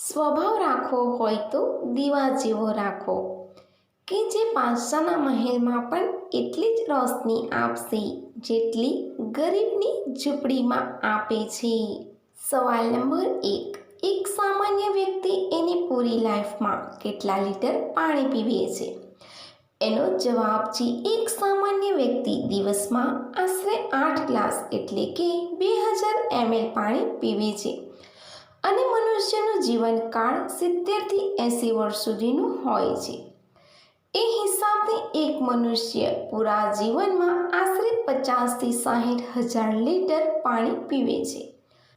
સ્વભાવ રાખવો હોય તો દીવા જેવો રાખો કે જે પાછાના મહેલમાં પણ એટલી જ રોશની આપશે જેટલી ગરીબની ઝૂંપડીમાં આપે છે. સવાલ નંબર 1. એક સામાન્ય વ્યક્તિ એની પૂરી લાઈફમાં કેટલા લીટર પાણી પીવે છે? એનો જવાબ છે એક સામાન્ય વ્યક્તિ દિવસમાં આશરે 8 ગ્લાસ એટલે કે 2000 ml પાણી પીવે છે અને મનુષ્યનું જીવનકાળ 70 થી 80 વર્ષ સુધીનું હોય છે. એ હિસાબથી એક મનુષ્ય પૂરા જીવનમાં આશરે 50 થી 60 હજાર લીટર પાણી પીવે છે.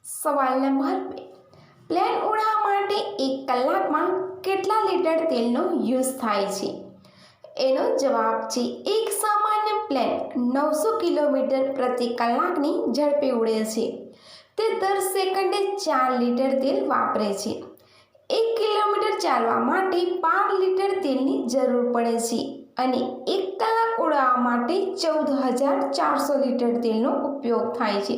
સવાલ નંબર 2. પ્લેન ઉડાવવા માટે 1 કલાકમાં કેટલા લીટર તેલનો યુઝ થાય છે? એનો જવાબ છે એક સામાન્ય પ્લેન 900 કિલોમીટર પ્રતિ કલાકની ઝડપે ઉડે છે. તે દર સેકન્ડે 4 લીટર તેલ વાપરે છે. 1 કિલોમીટર ચાલવા માટે 12 લીટર તેલની જરૂર પડે છે અને 1 કલાક ઉડાવવા માટે 14,400 લીટર તેલનો ઉપયોગ થાય છે.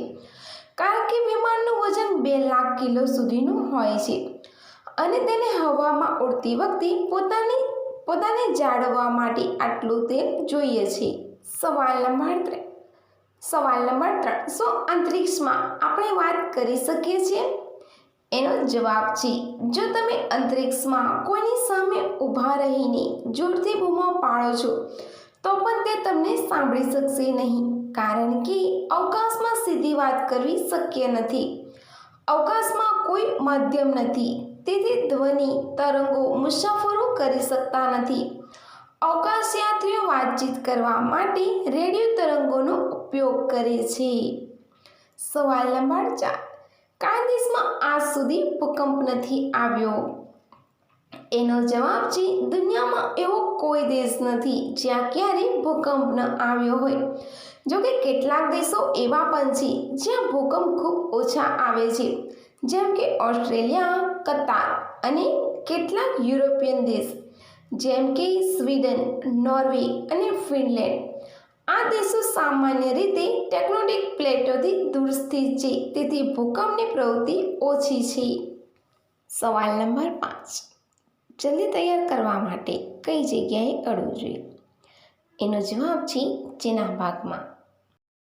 કારણ કે વિમાનનું વજન 2 લાખ કિલો સુધીનું હોય છે અને તેને હવામાં ઉડતી વખતે પોતાને જાળવવા માટે આટલું તેલ જોઈએ છે. સવાલ નંબર 3. શું અંતરિક્ષમાં આપણે વાત કરી શકીએ છીએ? એનો જવાબ છે જો તમે અંતરિક્ષમાં કોઈની સામે ઊભા રહીને જોરથી બૂમો પાડો છો તો પણ તે તમને સાંભળી શકશે નહીં, કારણ કે અવકાશમાં સીધી વાત કરવી શક્ય નથી. અવકાશમાં કોઈ માધ્યમ નથી, તેથી ધ્વનિ તરંગો મુસાફરો કરી શકતા નથી. અવકાશયાત્રીઓ વાતચીત કરવા માટે રેડિયો તરંગોનો ઉપયોગ કરે છે. સવાલ નંબર 4. કયા દેશમાં આજ સુધી ભૂકંપ નથી આવ્યો? એનો જવાબ છે દુનિયામાં એવો કોઈ દેશ નથી જ્યાં ક્યારેય ભૂકંપ ન આવ્યો હોય. જોકે કેટલાક દેશો એવા પણ છે જ્યાં ભૂકંપ ખૂબ ઓછા આવે છે, જેમ કે ઓસ્ટ્રેલિયા, કતાર અને કેટલાક યુરોપિયન દેશ જેમ કે સ્વીડન, નોર્વે અને ફિનલેન્ડ. આ દેશો સામાન્ય રીતે ટેક્ટોનિક પ્લેટોથી દૂર સ્થિત છે, તેથી ભૂકંપની પ્રવૃત્તિ ઓછી છે. સવાલ નંબર 5. જલ્દી તૈયાર કરવા માટે કઈ જગ્યાએ અડવું જોઈએ? એનો જવાબ છે જેના ભાગમાં